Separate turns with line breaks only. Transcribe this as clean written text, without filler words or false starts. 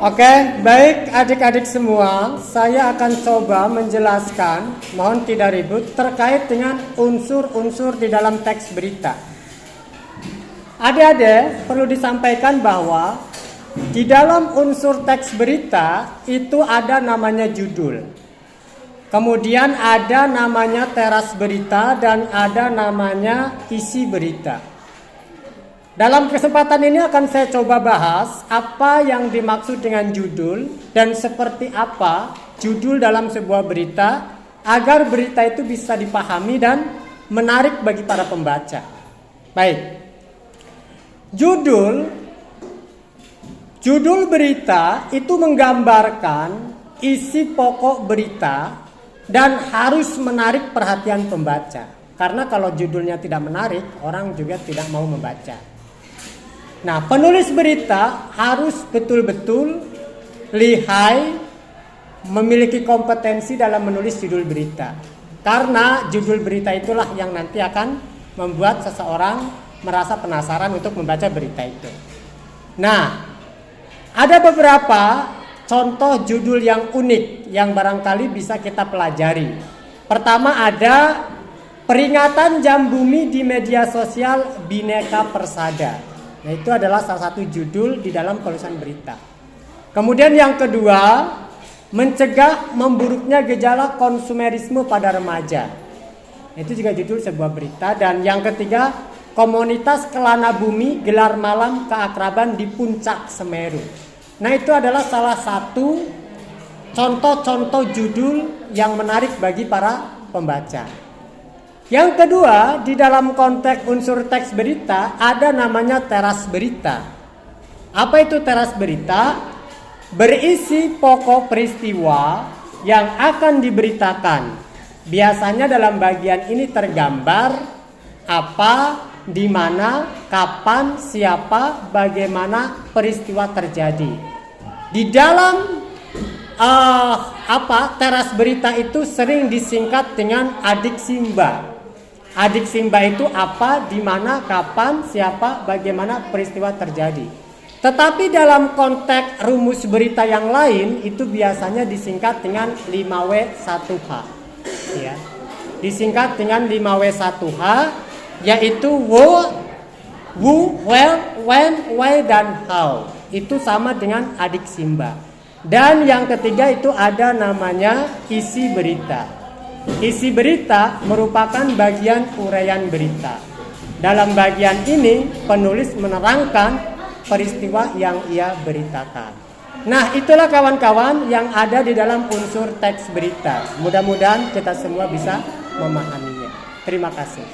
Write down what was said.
Oke, baik adik-adik semua, saya akan coba menjelaskan, mohon tidak ribut, terkait dengan unsur-unsur di dalam teks berita. Adik-adik perlu disampaikan bahwa di dalam unsur teks berita itu ada namanya judul. Kemudian ada namanya teras berita dan ada namanya isi berita. Dalam kesempatan ini akan saya coba bahas apa yang dimaksud dengan judul dan seperti apa judul dalam sebuah berita agar berita itu bisa dipahami dan menarik bagi para pembaca. Baik. Judul berita itu menggambarkan isi pokok berita dan harus menarik perhatian pembaca. Karena kalau judulnya tidak menarik, orang juga tidak mau membaca. Nah, penulis berita harus betul-betul lihai, memiliki kompetensi dalam menulis judul berita. Karena judul berita itulah yang nanti akan membuat seseorang merasa penasaran untuk membaca berita itu. Nah, ada beberapa contoh judul yang unik yang barangkali bisa kita pelajari. Pertama ada peringatan jam bumi di media sosial Bhinneka Persada. Nah, itu adalah salah satu judul di dalam penulisan berita. Kemudian yang kedua, mencegah memburuknya gejala konsumerisme pada remaja. Itu juga judul sebuah berita. Dan yang ketiga, komunitas Kelana Bumi gelar malam keakraban di Puncak Semeru. Nah, itu adalah salah satu contoh-contoh judul yang menarik bagi para pembaca. Yang kedua, di dalam konteks unsur teks berita ada namanya teras berita. Apa itu teras berita? Berisi pokok peristiwa yang akan diberitakan. Biasanya dalam bagian ini tergambar apa, di mana, kapan, siapa, bagaimana peristiwa terjadi. Di dalam teras berita itu sering disingkat dengan adik simba. Adik simba itu apa, di mana, kapan, siapa, bagaimana peristiwa terjadi. Tetapi dalam konteks rumus berita yang lain itu biasanya disingkat dengan 5W1H. Ya. Disingkat dengan 5W1H, yaitu who, where, when, why, dan how. Itu sama dengan adik simba. Dan yang ketiga itu ada namanya isi berita. Isi berita merupakan bagian uraian berita. Dalam bagian ini penulis menerangkan peristiwa yang ia beritakan. Nah, itulah kawan-kawan yang ada di dalam unsur teks berita. Mudah-mudahan kita semua bisa memahaminya. Terima kasih.